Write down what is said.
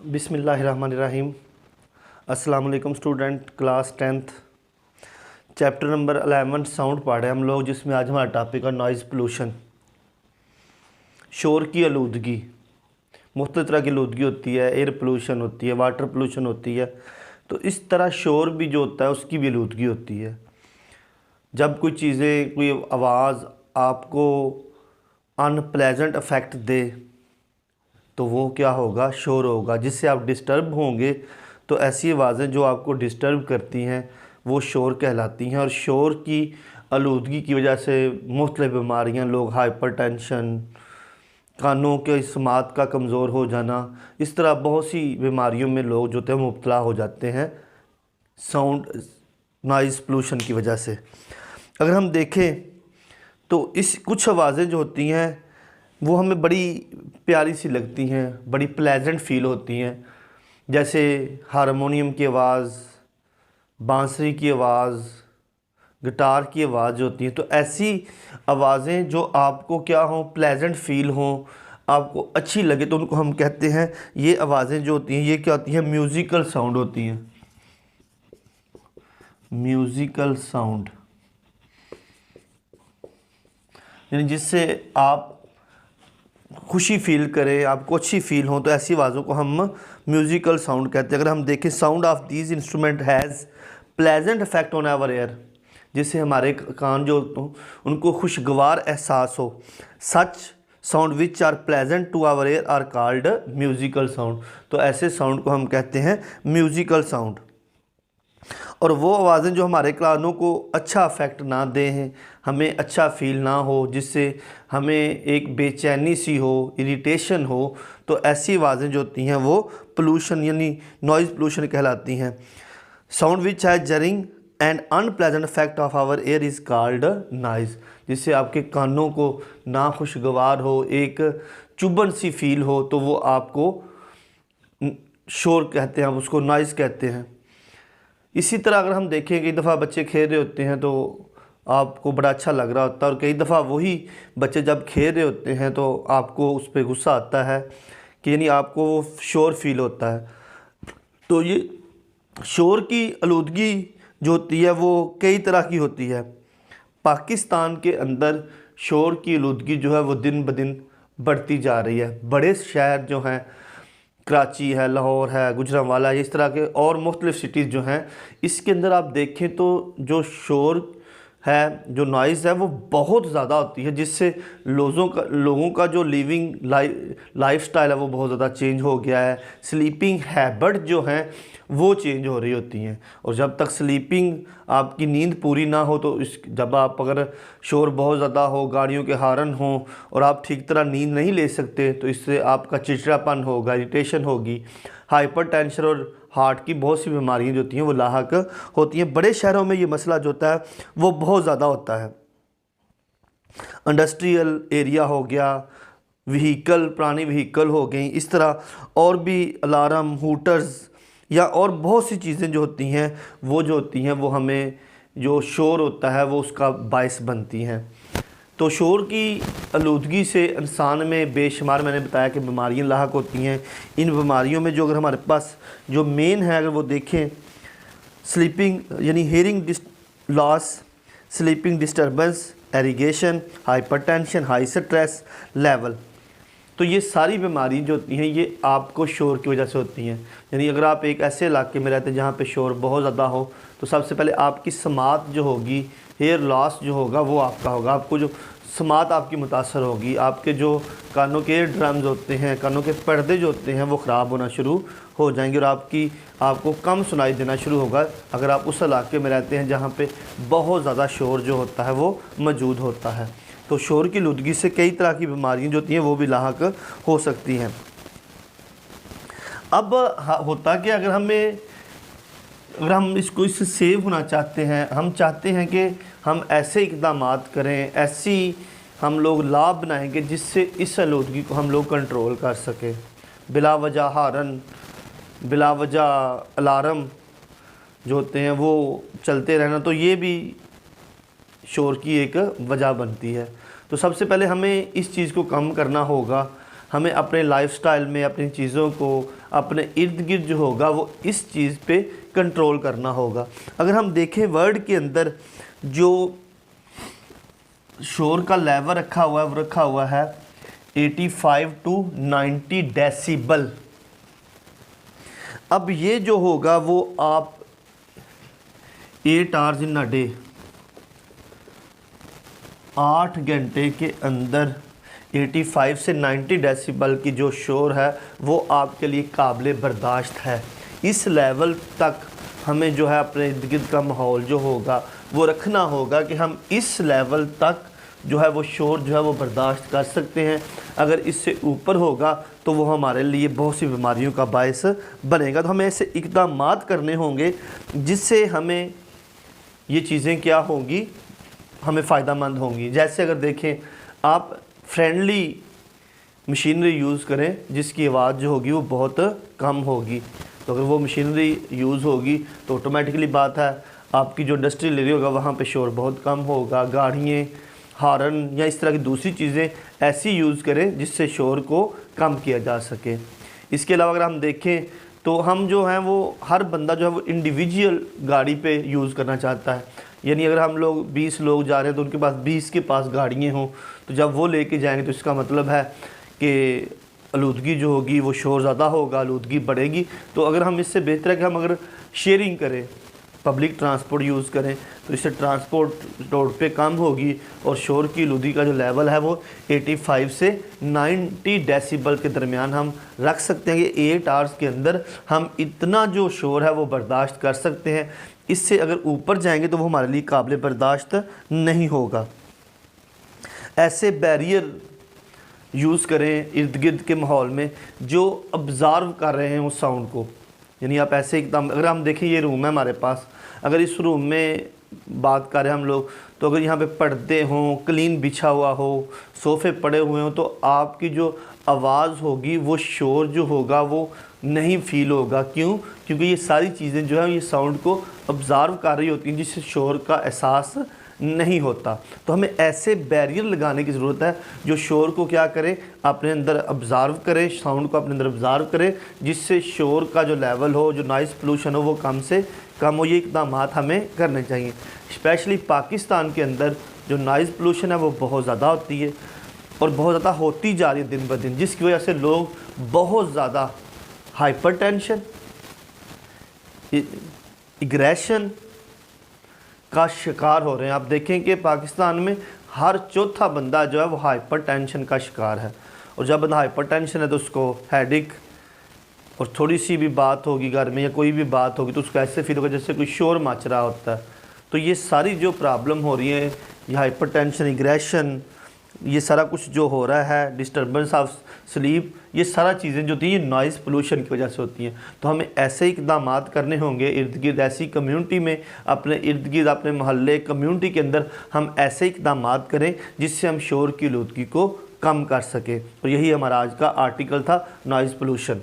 बिस्मिल्लाहिर्रहमानिर्रहीम। अस्सलाम वालेकुम student, class 10th chapter number 11 sound पढ़ रहे हैं हम लोग, जिसमें आज हमारा टॉपिक है नॉइज़ पोल्यूशन। शोर की आलूदगी। मुख्तलिफ़ तरह की आलूदगी होती है, एयर पोल्यूशन होती है, वाटर पोल्यूशन होती है। तो इस तरह शोर भी जो होता है उसकी भी आलूदगी होती है। जब कोई चीज़ें, कोई आवाज़ आपको अनप्लेजेंट अफेक्ट दे तो वो क्या होगा, शोर होगा, जिससे आप डिस्टर्ब होंगे। तो ऐसी आवाज़ें जो आपको डिस्टर्ब करती हैं वो शोर कहलाती हैं। और शोर की आलूदगी की वजह से मुख्तलिफ़ बीमारियां, लोग हाइपरटेंशन, कानों के समात का कमज़ोर हो जाना, इस तरह बहुत सी बीमारियों में लोग जो थे मुब्तला हो जाते हैं साउंड नॉइज़ पोल्यूशन की वजह से। अगर हम देखें तो इस कुछ आवाज़ें जो होती हैं वो हमें बड़ी प्यारी सी लगती हैं, बड़ी प्लेजेंट फ़ील होती हैं। जैसे हारमोनियम की आवाज़, बांसुरी की आवाज़, गिटार की आवाज़ जो होती हैं। तो ऐसी आवाज़ें जो आपको क्या हों, प्लेजेंट फ़ील हों, आपको अच्छी लगे, तो उनको हम कहते हैं, ये आवाज़ें जो होती हैं ये क्या होती हैं, म्यूज़िकल साउंड होती हैं। म्यूज़िकल साउंड यानी जिससे आप खुशी फ़ील करें, आपको अच्छी फ़ील हो, तो ऐसी आवाज़ों को हम म्यूज़िकल साउंड कहते हैं। अगर हम देखें, sound of these instrument has pleasant effect on our ear, जिससे हमारे कान जो उनको खुशगवार एहसास हो। Such sound which are pleasant to our ear are called musical sound. तो ऐसे साउंड को हम कहते हैं म्यूज़िकल साउंड। और वो आवाज़ें जो हमारे कानों को अच्छा अफेक्ट ना दें, हमें अच्छा फ़ील ना हो, जिससे हमें एक बेचैनी सी हो, इरिटेशन हो, तो ऐसी आवाज़ें जो होती हैं वो पोल्यूशन यानी नॉइज़ पोल्यूशन कहलाती हैं। Sound which has jarring and unpleasant effect of our ear is called noise, जिससे आपके कानों को ना खुशगवार हो, एक चुभन सी फील हो, तो वो आपको शोर कहते हैं, उसको नॉइज़ कहते हैं। इसी तरह अगर हम देखें, कई दफ़ा बच्चे खेल रहे होते हैं तो आपको बड़ा अच्छा लग रहा होता है, और कई दफ़ा वही बच्चे जब खेल रहे होते हैं तो आपको उस पर गुस्सा आता है, कि यानी आपको वो शोर फील होता है। तो ये शोर की आलूदगी जो होती है वो कई तरह की होती है। पाकिस्तान के अंदर शोर की आलूदगी जो है वो दिन ब दिन बढ़ती जा रही है। बड़े शहर जो हैं, कराची है, लाहौर है, गुजरांवाला, इस तरह के और मुख्तलिफ़ सिटीज़ जो हैं, इसके अंदर आप देखें तो जो शोर है, जो नॉइज़ है, वो बहुत ज़्यादा होती है, जिससे लोगों का जो लिविंग लाइफ स्टाइल है वो बहुत ज़्यादा चेंज हो गया है। स्लीपिंग हैबिट जो हैं वो चेंज हो रही होती हैं। और जब तक स्लीपिंग, आपकी नींद पूरी ना हो, तो जब आप अगर शोर बहुत ज़्यादा हो, गाड़ियों के हॉर्न हो, और आप ठीक तरह नींद नहीं ले सकते, तो इससे आपका चिड़चिड़ापन होगा, इरिटेशन होगी, हाइपरटेंशन और हार्ट की बहुत सी बीमारियाँ जो होती हैं वो लाहक होती हैं। बड़े शहरों में ये मसला जो होता है वो बहुत ज़्यादा होता है। इंडस्ट्रियल एरिया हो गया, व्हीकल, पुरानी व्हीकल हो गई, इस तरह और भी अलार्म, हूटर्स या और बहुत सी चीज़ें जो होती हैं वो जो होती हैं वो हमें जो शोर होता है वो उसका बायस बनती हैं। तो शोर की आलूदगी से इंसान में बेशुमार, मैंने बताया कि बीमारियां लाहक होती हैं। इन बीमारियों में जो अगर हमारे पास जो मेन है, अगर वो देखें, स्लीपिंग यानी hearing loss, sleeping disturbance, irrigation, hypertension, high stress level, तो ये सारी बीमारी जो होती हैं ये आपको शोर की वजह से होती हैं। यानी अगर आप एक ऐसे इलाके में रहते हैं जहाँ पे शोर बहुत ज़्यादा हो, तो सबसे पहले आपकी समात जो होगी, हेयर लॉस जो होगा वो आपका होगा। आपको जो समात आपकी मुतासर होगी, आपके जो कानों के एयर ड्रम्स होते हैं, कानों के पर्दे जो होते हैं वो ख़राब होना शुरू हो जाएंगे, और आपको कम सुनाई देना शुरू होगा अगर आप उस इलाके में रहते हैं जहाँ पे बहुत ज़्यादा शोर जो होता है वो मौजूद होता है। तो शोर की आलूदगी से कई तरह की बीमारियां जो होती हैं वो भी लाहक हो सकती हैं। अब होता कि अगर हम इससे सेव होना चाहते हैं, हम चाहते हैं कि हम ऐसे इक़दामात करें, ऐसी हम लोग लॉ बनाएंगे जिससे इस आलूदगी को हम लोग कंट्रोल कर सकें। बिला वजह हारन, बिला वजह अलार्म जो होते हैं वो चलते रहना, तो ये भी शोर की एक वजह बनती है। तो सबसे पहले हमें इस चीज़ को कम करना होगा। हमें अपने लाइफस्टाइल में अपनी चीज़ों को, अपने इर्द गिर्द जो होगा वो इस चीज़ पे कंट्रोल करना होगा। अगर हम देखें वर्ड के अंदर जो शोर का लेवल रखा हुआ है वो रखा हुआ है 85 to 90 डेसिबल। अब ये जो होगा वो आप 8 आवर्स इन अ डे, 8 घंटे के अंदर 85 से 90 डेसिबल की जो शोर है वो आपके लिए काबिल बर्दाश्त है। इस लेवल तक हमें जो है अपने इर्द गिर्द का माहौल जो होगा वो रखना होगा कि हम इस लेवल तक जो है वो शोर जो है वो बर्दाश्त कर सकते हैं। अगर इससे ऊपर होगा तो वो हमारे लिए बहुत सी बीमारियों का बायस बनेगा। तो हमें ऐसे इक़दामात करने होंगे जिससे हमें ये चीज़ें क्या होंगी, हमें फ़ायदा मंद होंगी। जैसे अगर देखें आप फ्रेंडली मशीनरी यूज़ करें जिसकी आवाज़ जो होगी वो बहुत कम होगी। तो अगर वो मशीनरी यूज़ होगी तो ऑटोमेटिकली बात है आपकी जो इंडस्ट्रियल एरिया होगा वहाँ पे शोर बहुत कम होगा। गाड़ियाँ, हॉर्न या इस तरह की दूसरी चीज़ें ऐसी यूज़ करें जिससे शोर को कम किया जा सके। इसके अलावा अगर हम देखें तो हम जो हैं वो हर बंदा जो है वो इंडिविजुअल गाड़ी पे यूज़ करना चाहता है। यानी अगर हम लोग 20 लोग जा रहे हैं तो उनके पास 20 के पास गाड़ियाँ हों, तो जब वो लेके जाएंगे तो इसका मतलब है कि आलूदगी जो होगी वो शोर ज़्यादा होगा, आलूदगी बढ़ेगी। तो अगर हम इससे बेहतर है कि हम अगर शेयरिंग करें, पब्लिक ट्रांसपोर्ट यूज़ करें तो इससे ट्रांसपोर्ट रोड पे कम होगी और शोर की आलूदगी का जो लेवल है वो 85 से 90 डेसिबल के दरमियान हम रख सकते हैं कि 8 आवर्स के अंदर हम इतना जो शोर है वो बर्दाश्त कर सकते हैं। इससे अगर ऊपर जाएंगे तो वो हमारे लिए काबिल बर्दाश्त नहीं होगा। ऐसे बैरियर यूज़ करें इर्द गिर्द के माहौल में जो ऑब्ज़र्व कर रहे हैं उस साउंड को। यानी आप ऐसे एकदम, अगर हम देखें ये रूम है हमारे पास, अगर इस रूम में बात करें हम लोग तो अगर यहाँ पे पर्दे हों, क्लीन बिछा हुआ हो, सोफ़े पड़े हुए हों, तो आपकी जो आवाज़ होगी वो शोर जो होगा वो नहीं फील होगा। क्यों? क्योंकि ये सारी चीज़ें जो है ये साउंड को ऑब्ज़र्व कर रही होती हैं जिससे शोर का एहसास नहीं होता। तो हमें ऐसे बैरियर लगाने की ज़रूरत है जो शोर को क्या करे, अपने अंदर ऑब्ज़र्व करे, साउंड को अपने अंदर ऑब्ज़र्व करे, जिससे शोर का जो लेवल हो, जो नॉइज़ पोल्यूशन हो वो कम से कम हो। ये इक़दाम हमें करने चाहिए। स्पेशली पाकिस्तान के अंदर जो नॉइज़ पोल्यूशन है वो बहुत ज़्यादा होती है और बहुत ज़्यादा होती जा रही है दिन ब दिन, जिसकी वजह से लोग बहुत ज़्यादा हाइपरटेंशन, एग्रेशन का शिकार हो रहे हैं। आप देखें कि पाकिस्तान में हर चौथा बंदा जो है वो हाइपरटेंशन का शिकार है। और जब बंदा हाइपरटेंशन है तो उसको हेडेक और थोड़ी सी भी बात होगी घर में या कोई भी बात होगी तो उसको ऐसे फील होगा जैसे कोई शोर मच रहा होता है। तो ये सारी जो प्रॉब्लम हो रही है, ये हाइपरटेंशन, एग्रेशन, ये सारा कुछ जो हो रहा है, डिस्टर्बेंस ऑफ स्लीप, ये सारा चीज़ें जो थी ये नॉइज़ पोल्यूशन की वजह से होती हैं। तो हमें ऐसे इक़दाम करने होंगे इर्द गिर्द, ऐसी कम्युनिटी में, अपने इर्द गिर्द, अपने मोहल्ले कम्युनिटी के अंदर हम ऐसे इक़दाम करें जिससे हम शोर की आलूदगी को कम कर सकें। और यही हमारा आज का आर्टिकल था, नॉइज़ पोल्यूशन।